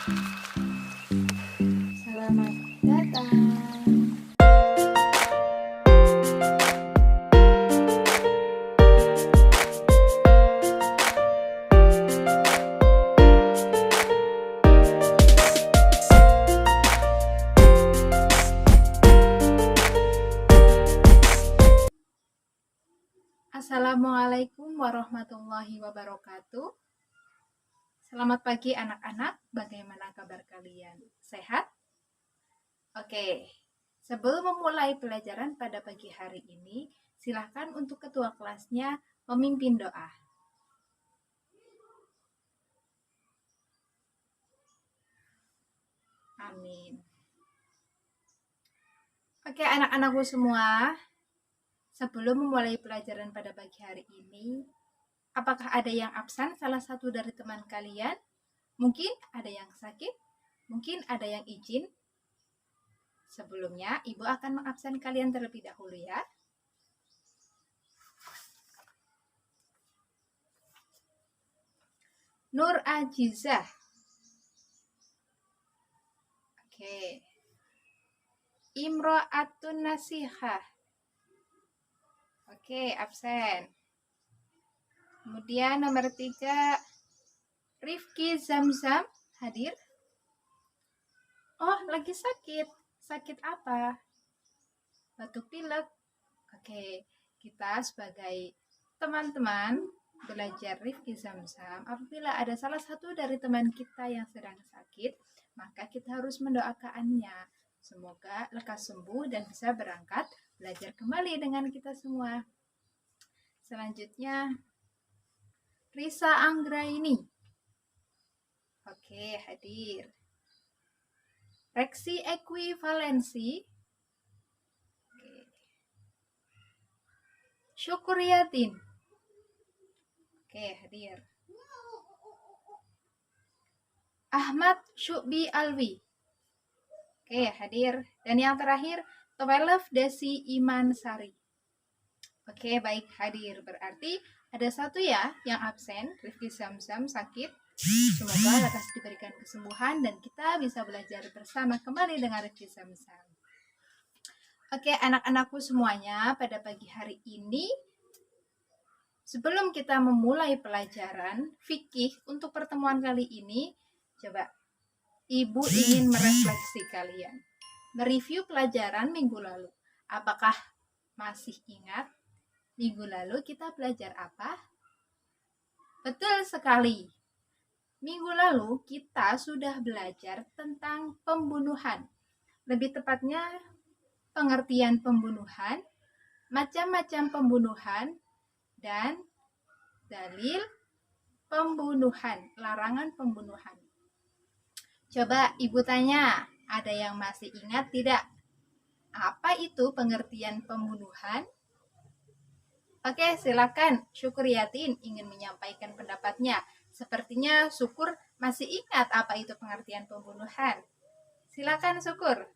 Selamat datang. Assalamualaikum warahmatullahi wabarakatuh. Selamat pagi anak-anak, bagaimana kabar kalian? Sehat? Oke, sebelum memulai pelajaran pada pagi hari ini, silakan untuk ketua kelasnya memimpin doa. Amin. Oke, anak-anakku semua, sebelum memulai pelajaran pada pagi hari ini, apakah ada yang absen salah satu dari teman kalian? Mungkin ada yang sakit, mungkin ada yang izin. Sebelumnya, Ibu akan mengabsen kalian terlebih dahulu ya. Nur Ajizah. Oke. Imro'atun Nasihah. Oke, absen. Kemudian nomor 3, Rifki Zamzam hadir. Oh, lagi sakit. Sakit apa? Batuk pilek. Oke, kita sebagai teman-teman belajar Rifki Zamzam, apabila ada salah satu dari teman kita yang sedang sakit, maka kita harus mendoakannya. Semoga lekas sembuh dan bisa berangkat belajar kembali dengan kita semua. Selanjutnya, Risa Anggraini. Oke, hadir. Reksi ekuivalensi. Oke. Syukuriyatin. Oke, hadir. Ahmad Syu'bi Alwi. Oke, hadir. Dan yang terakhir, Towelef Desi Iman Sari. Oke, baik, hadir. Berarti ada satu ya yang absen, Rifki Zamzam sakit. Semoga lekas diberikan kesembuhan dan kita bisa belajar bersama kembali dengan Rifki Zamzam. Oke, anak-anakku semuanya, pada pagi hari ini, sebelum kita memulai pelajaran fikih untuk pertemuan kali ini, coba Ibu ingin merefleksi kalian, mereview pelajaran minggu lalu. Apakah masih ingat minggu lalu kita belajar apa? Betul sekali. Minggu lalu kita sudah belajar tentang pembunuhan. Lebih tepatnya pengertian pembunuhan, macam-macam pembunuhan, dan dalil pembunuhan, larangan pembunuhan. Coba Ibu tanya, ada yang masih ingat tidak? Apa itu pengertian pembunuhan? Oke, silakan. Syukuriyatin ingin menyampaikan pendapatnya. Sepertinya Syukur masih ingat apa itu pengertian pembunuhan. Silakan Syukur.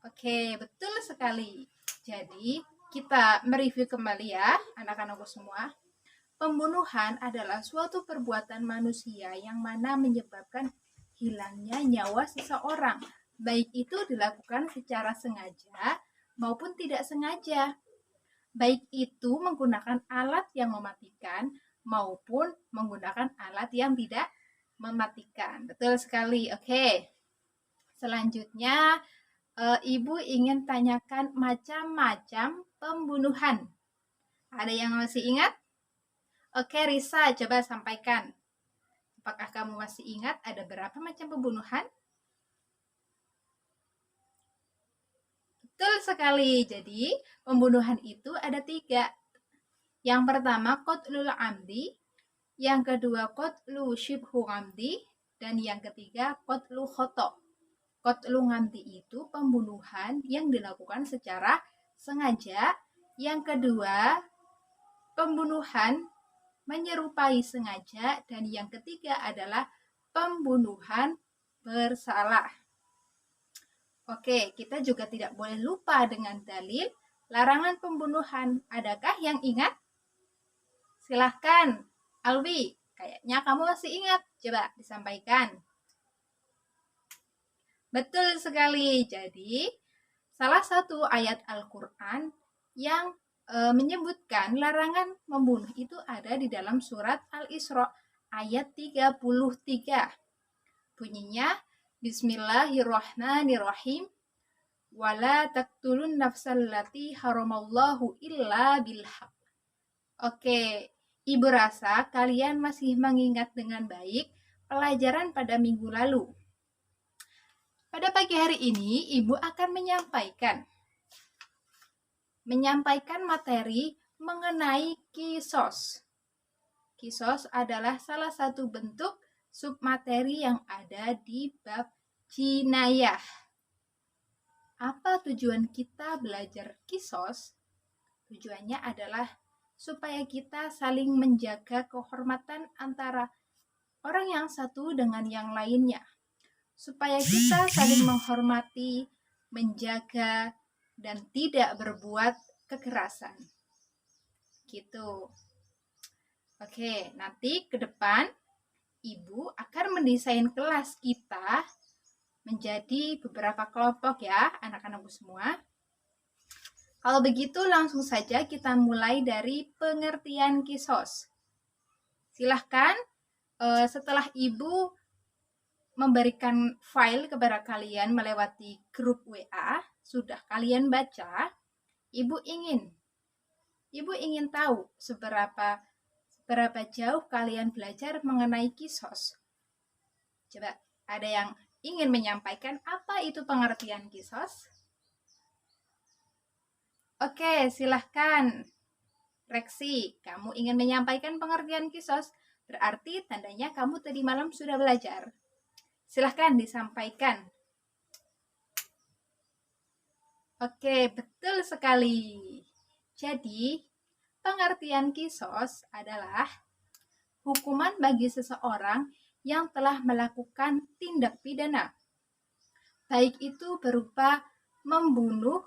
Oke, betul sekali. Jadi, kita mereview kembali ya, anak-anakku semua. Pembunuhan adalah suatu perbuatan manusia yang mana menyebabkan hilangnya nyawa seseorang, baik itu dilakukan secara sengaja maupun tidak sengaja, baik itu menggunakan alat yang mematikan maupun menggunakan alat yang tidak mematikan. Betul sekali. Oke. Selanjutnya, Ibu ingin tanyakan macam-macam pembunuhan. Ada yang masih ingat? Oke, Risa, coba sampaikan. Apakah kamu masih ingat ada berapa macam pembunuhan? Betul sekali. Jadi, pembunuhan itu ada 3. Yang pertama, qatlul amdi. Yang kedua, qatlu syibhu amdi. Dan yang ketiga, qatlu khoto. Qatlu amdi itu pembunuhan yang dilakukan secara sengaja. Yang kedua, pembunuhan menyerupai sengaja, dan yang ketiga adalah pembunuhan bersalah. Oke, kita juga tidak boleh lupa dengan dalil larangan pembunuhan. Adakah yang ingat? Silahkan, Alwi, Kayaknya kamu masih ingat. Coba disampaikan. Betul sekali. Jadi, salah satu ayat Al-Quran yang menyebutkan larangan membunuh itu ada di dalam surat Al-Isra ayat 33. Bunyinya, Bismillahirrahmanirrahim. Wala taqtulun nafsal lati haramallahu illa bilhaq. Oke, Ibu rasa kalian masih mengingat dengan baik pelajaran pada minggu lalu. Pada pagi hari ini, Ibu akan menyampaikan materi mengenai kisos. Kisos adalah salah satu bentuk submateri yang ada di bab jinayah. Apa tujuan kita belajar kisos? Tujuannya adalah supaya kita saling menjaga kehormatan antara orang yang satu dengan yang lainnya. Supaya kita saling menghormati, menjaga, dan tidak berbuat kekerasan. Gitu. Oke, nanti ke depan Ibu akan mendesain kelas kita menjadi beberapa kelompok ya, anak-anakku semua. Kalau begitu langsung saja kita mulai dari pengertian kisos. Silahkan setelah Ibu memberikan file kepada kalian melewati grup WA, sudah kalian baca, Ibu ingin tahu seberapa jauh kalian belajar mengenai kisos. Coba, ada yang ingin menyampaikan apa itu pengertian kisos? Oke, silahkan. Reksi, kamu ingin menyampaikan pengertian kisos, berarti tandanya kamu tadi malam sudah belajar. Silahkan disampaikan. Oke, betul sekali. Jadi, pengertian kisos adalah hukuman bagi seseorang yang telah melakukan tindak pidana. Baik itu berupa membunuh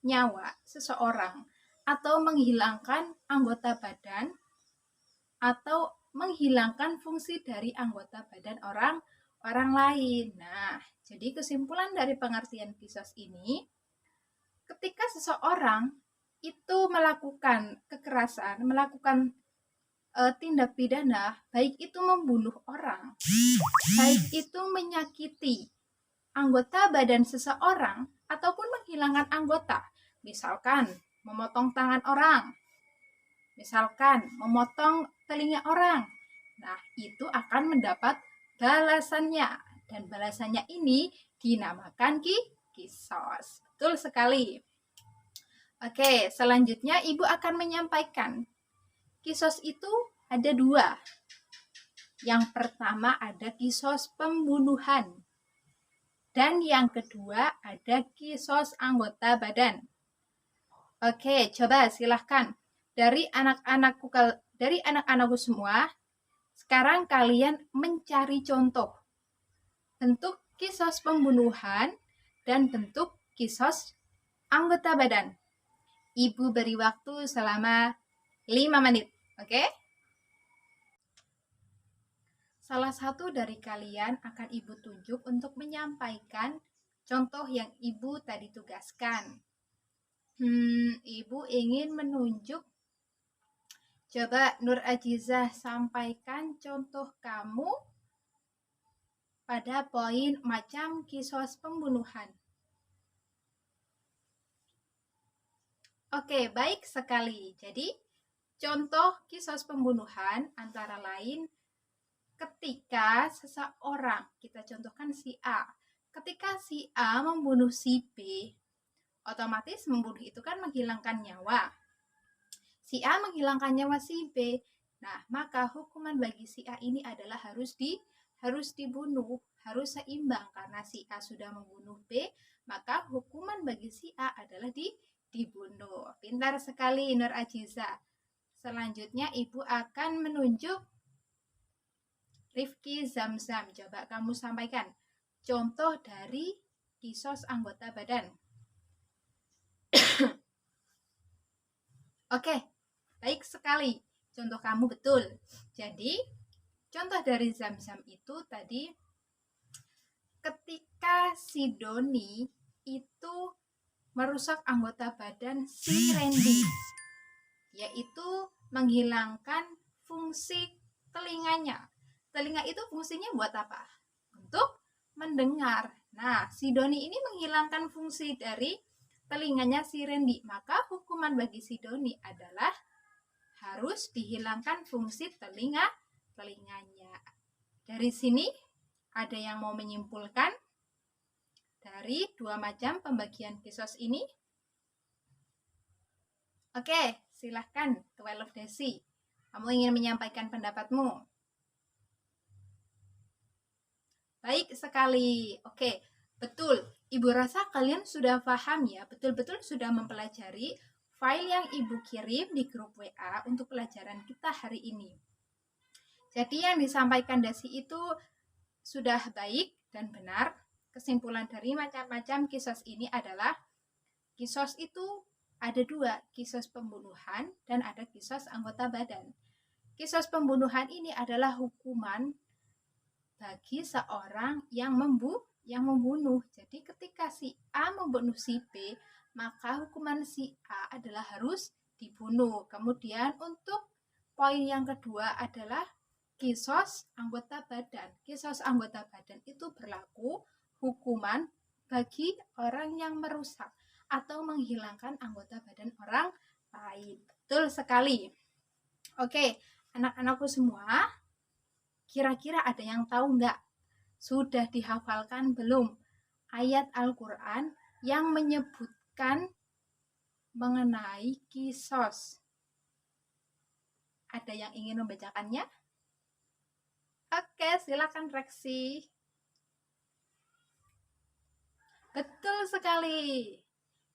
nyawa seseorang atau menghilangkan anggota badan atau menghilangkan fungsi dari anggota badan orang lain. Nah, jadi kesimpulan dari pengertian kisos ini, ketika seseorang itu melakukan kekerasan, melakukan tindak pidana, baik itu membunuh orang, baik itu menyakiti anggota badan seseorang, ataupun menghilangkan anggota, misalkan memotong tangan orang, misalkan memotong telinga orang. Nah, itu akan mendapat balasannya, dan balasannya ini dinamakan kisos. Betul sekali. Oke, selanjutnya Ibu akan menyampaikan kisos itu ada 2. Yang pertama ada kisos pembunuhan, dan yang kedua ada kisos anggota badan. Oke, coba silahkan dari anak-anakku semua, sekarang kalian mencari contoh bentuk kisos pembunuhan dan bentuk kisos anggota badan. Ibu beri waktu selama 5 menit, oke? Salah satu dari kalian akan Ibu tunjuk untuk menyampaikan contoh yang Ibu tadi tugaskan. Ibu ingin menunjuk. Coba Nur Ajizah sampaikan contoh kamu pada poin macam kisos pembunuhan. Oke, baik sekali. Jadi, contoh kisos pembunuhan antara lain ketika seseorang, kita contohkan si A. Ketika si A membunuh si B, otomatis membunuh itu kan menghilangkan nyawa. Si A menghilangkan nyawa si B. Nah, maka hukuman bagi si A ini adalah harus dibunuh, harus seimbang karena si A sudah membunuh B, maka hukuman bagi si A adalah dibunuh. Pintar sekali Nur Ajiza. Selanjutnya Ibu akan menunjuk Rifki Zamzam. Coba kamu sampaikan contoh dari kisos anggota badan. Oke, baik sekali. Contoh kamu betul. Jadi, Contoh dari Zamzam itu tadi, ketika si Doni itu merusak anggota badan si Randy, yaitu menghilangkan fungsi telinganya. Telinga itu fungsinya buat apa? Untuk mendengar. Nah, si Doni ini menghilangkan fungsi dari telinganya si Randy, maka hukuman bagi si Doni adalah harus dihilangkan fungsi telinganya. Dari sini ada yang mau menyimpulkan dari dua macam pembagian kisos ini? Oke, silahkan 12 Desi. Kamu ingin menyampaikan pendapatmu? Baik sekali. Oke, betul. Ibu rasa kalian sudah paham ya, betul-betul sudah mempelajari file yang Ibu kirim di grup WA untuk pelajaran kita hari ini. Jadi yang disampaikan Desi itu sudah baik dan benar. Kesimpulan dari macam-macam kisos ini adalah kisos itu ada dua, kisos pembunuhan dan ada kisos anggota badan. Kisos pembunuhan ini adalah hukuman bagi seorang yang membunuh. Jadi ketika si A membunuh si B, maka hukuman si A adalah harus dibunuh. Kemudian untuk poin yang kedua adalah kisos anggota badan. Kisos anggota badan itu berlaku hukuman bagi orang yang merusak atau menghilangkan anggota badan orang lain. Betul sekali. Oke, anak-anakku semua, kira-kira ada yang tahu nggak? Sudah dihafalkan belum ayat Al-Quran yang menyebutkan mengenai kisos? Ada yang ingin membacakannya? Oke, silakan Reksi. Betul sekali.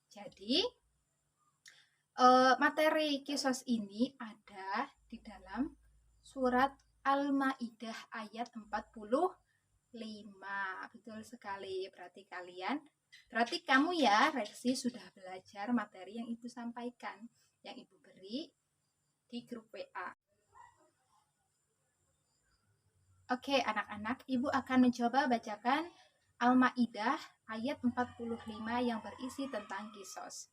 Jadi, materi kisos ini ada di dalam surat Al-Maidah ayat 45. Betul sekali. Berarti kamu ya, Reksi, sudah belajar materi yang Ibu sampaikan, yang Ibu beri di grup WA. Oke, anak-anak, Ibu akan mencoba bacakan Al-Maidah ayat 45 yang berisi tentang kisos.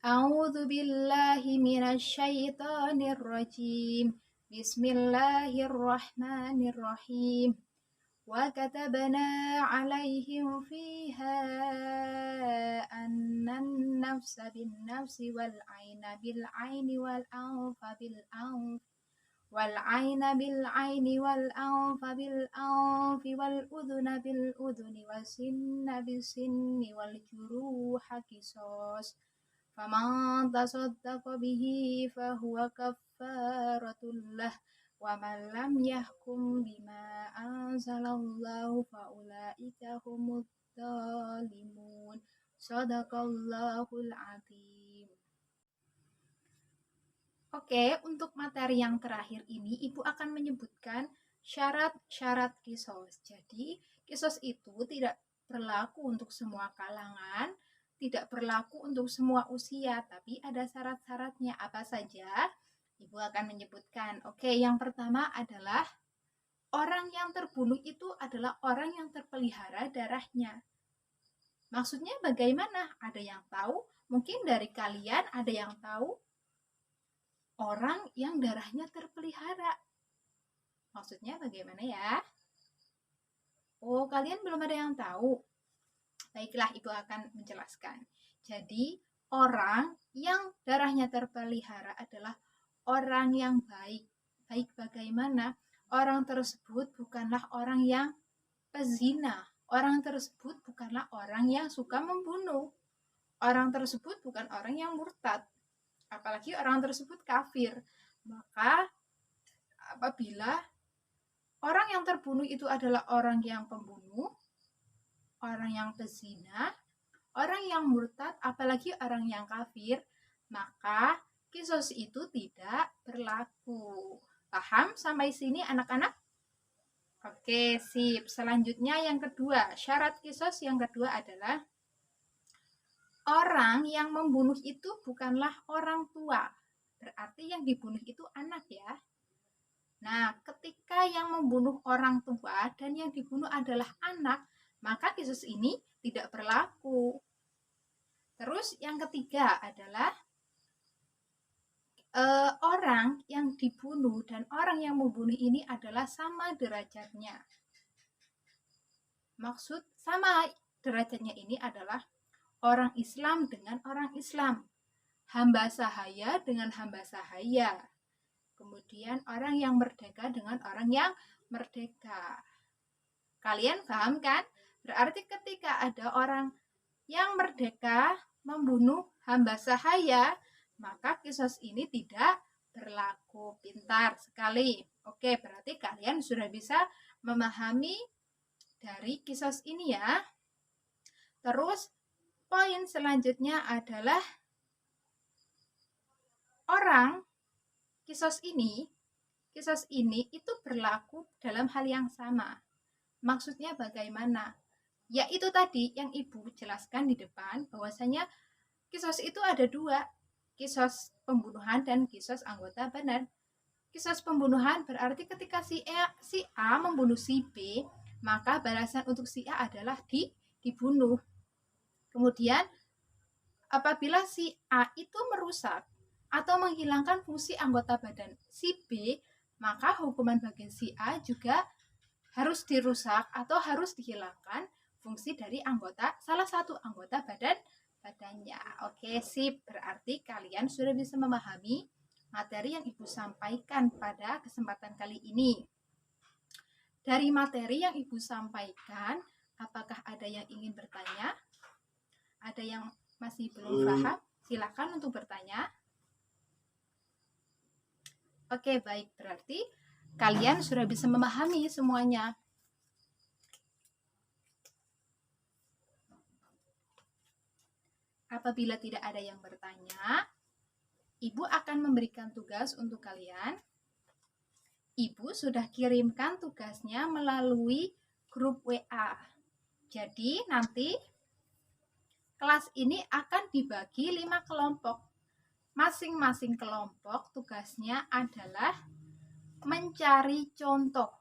A'udzu billahi minasyaitonir rajim. Bismillahirrahmanirrahim. Wa katabna 'alaihim fiha annan nafsa bin nafsi wal 'aina bil 'aini wal anfa bil anfi والعين بالعين والأنف بالأنف والأذن بالأذن والسن بالسن والجروح قصاص فمن تصدق به فهو كفارة له ومن لم يحكم بما أنزل الله فأولئك هم الظالمون صدق الله العظيم. Oke, untuk materi yang terakhir ini, Ibu akan menyebutkan syarat-syarat kisos. Jadi, kisos itu tidak berlaku untuk semua kalangan, tidak berlaku untuk semua usia, tapi ada syarat-syaratnya. Apa saja? Ibu akan menyebutkan. Oke, yang pertama adalah orang yang terbunuh itu adalah orang yang terpelihara darahnya. Maksudnya bagaimana? Ada yang tahu? Mungkin dari kalian ada yang tahu? Orang yang darahnya terpelihara. Maksudnya bagaimana ya? Oh, kalian belum ada yang tahu? Baiklah, Ibu akan menjelaskan. Jadi, orang yang darahnya terpelihara adalah orang yang baik. Baik bagaimana? Orang tersebut bukanlah orang yang pezina. Orang tersebut bukanlah orang yang suka membunuh. Orang tersebut bukan orang yang murtad. Apalagi orang tersebut kafir. Maka apabila orang yang terbunuh itu adalah orang yang pembunuh, orang yang pezina, orang yang murtad, apalagi orang yang kafir, maka kisos itu tidak berlaku. Paham sampai sini anak-anak? Oke, sip. Selanjutnya yang kedua, syarat kisos yang kedua adalah orang yang membunuh itu bukanlah orang tua. Berarti yang dibunuh itu anak ya. Nah, ketika ketika yang membunuh orang tua dan yang dibunuh adalah anak, maka kisos ini tidak berlaku. Terus yang ketiga adalah orang yang dibunuh dan orang yang membunuh ini adalah sama derajatnya. Maksud sama derajatnya ini adalah orang Islam dengan orang Islam, hamba sahaya dengan hamba sahaya, kemudian orang yang merdeka dengan orang yang merdeka. Kalian paham kan? Berarti ketika ada orang yang merdeka membunuh hamba sahaya, maka kisos ini tidak berlaku. Pintar sekali. Oke, berarti kalian sudah bisa memahami dari kisos ini ya. Terus poin selanjutnya adalah orang kisos ini itu berlaku dalam hal yang sama. Maksudnya bagaimana? Yaitu tadi yang Ibu jelaskan di depan, bahwasanya kisos itu ada dua, kisos pembunuhan dan kisos anggota badan. Kisos pembunuhan berarti ketika si A membunuh si B, maka balasan untuk si A adalah dibunuh. Kemudian apabila si A itu merusak atau menghilangkan fungsi anggota badan si B, maka hukuman bagi si A juga harus dirusak atau harus dihilangkan fungsi dari salah satu anggota badannya. Oke, sip. Berarti kalian sudah bisa memahami materi yang Ibu sampaikan pada kesempatan kali ini. Dari materi yang Ibu sampaikan, apakah ada yang ingin bertanya? Ada yang masih belum paham? Silakan untuk bertanya. Oke, baik. Berarti kalian sudah bisa memahami semuanya. Apabila tidak ada yang bertanya, Ibu akan memberikan tugas untuk kalian. Ibu sudah kirimkan tugasnya melalui grup WA. Jadi nanti kelas ini akan dibagi 5 kelompok. Masing-masing kelompok tugasnya adalah mencari contoh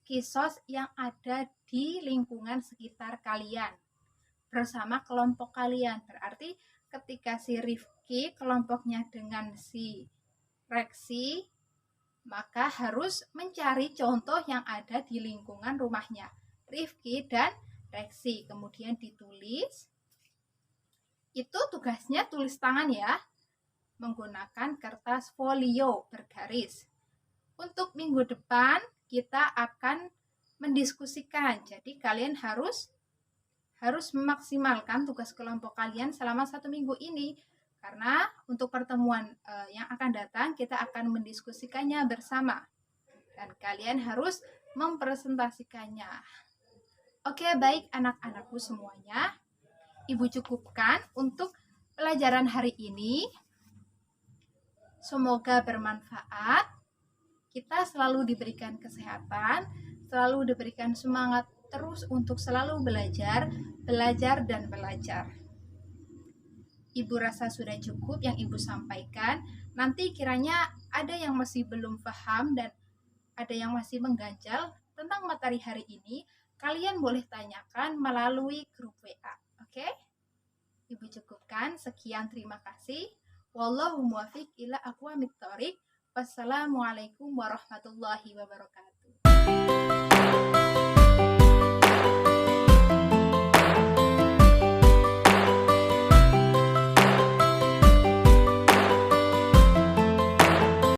kisos yang ada di lingkungan sekitar kalian bersama kelompok kalian. Berarti ketika si Rifki kelompoknya dengan si Reksi, maka harus mencari contoh yang ada di lingkungan rumahnya Rifki dan Reksi. Kemudian ditulis. Itu tugasnya tulis tangan ya, menggunakan kertas folio bergaris. Untuk minggu depan kita akan mendiskusikan. Jadi kalian harus memaksimalkan tugas kelompok kalian selama 1 minggu ini. Karena untuk pertemuan yang akan datang kita akan mendiskusikannya bersama. Dan kalian harus mempresentasikannya. Oke, baik anak-anakku semuanya. Ibu cukupkan untuk pelajaran hari ini. Semoga bermanfaat. Kita selalu diberikan kesehatan, selalu diberikan semangat terus untuk selalu belajar dan belajar. Ibu rasa sudah cukup yang Ibu sampaikan. Nanti kiranya ada yang masih belum paham dan ada yang masih mengganjal tentang materi hari ini, kalian boleh tanyakan melalui grup WA. Oke? Ibu cukupkan. Sekian, terima kasih. Wallahu muwaffiq ila aqwamit thoriq. Wassalamualaikum warahmatullahi wabarakatuh.